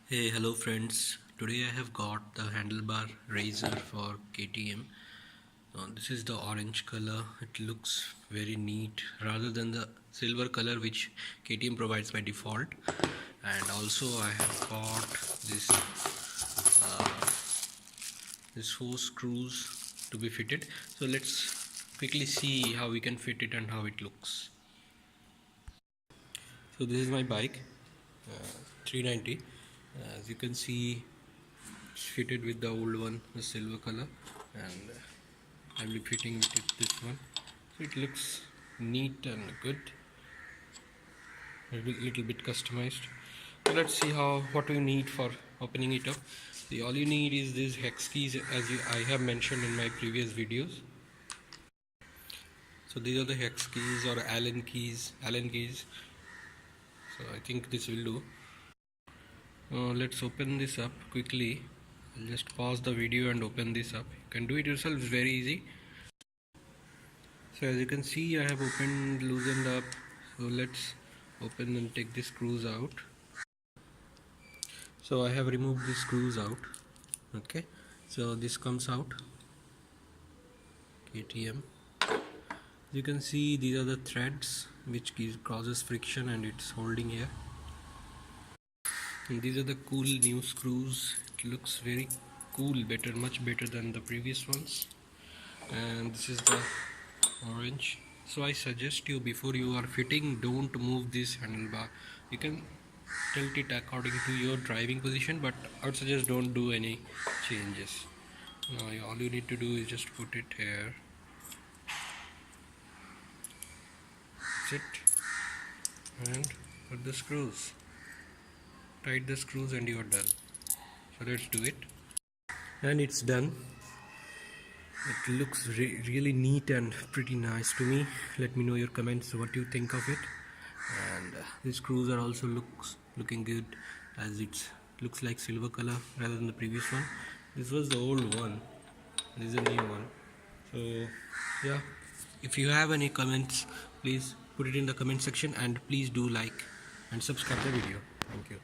Hey, hello friends. Today I have got the handlebar razor for KTM. This is the orange color. It looks very neat rather than the silver color which KTM provides by default. And also I have got this four screws to be fitted. So let's quickly see how we can fit it and how it looks. So this is my bike, 390. As you can see, it's fitted with the old one, the silver color, and I'll be fitting with this one. So it looks neat and good, a little bit customized. So let's see what we need for opening it up. See, all you need is these hex keys, as I have mentioned in my previous videos. So these are the hex keys or Allen keys. So I think this will do. Let's open this up quickly. I'll just pause the video and open this up. You can do it yourself, it's very easy. So as you can see, I have loosened up. So let's open and take the screws out. So I have removed the screws out. Okay, so this comes out. KTM. You can see these are the threads which causes friction and it's holding here. And these are the cool new screws. It looks very cool, much better than the previous ones. And this is the orange. So I suggest you, before you are fitting, don't move this handlebar. You can tilt it according to your driving position, but I would suggest don't do any changes. Now all you need to do is just put it here. That's it. And put the screws. Tight the screws and you are done. So let's do it. And it's done. It looks really neat and pretty nice to me. Let me know your comments what you think of it. And these screws are also looking good, as it looks like silver color rather than the previous one. This was the old one. This is a new one. So yeah, if you have any comments, please put it in the comment section, and please do like and subscribe the video. Thank you.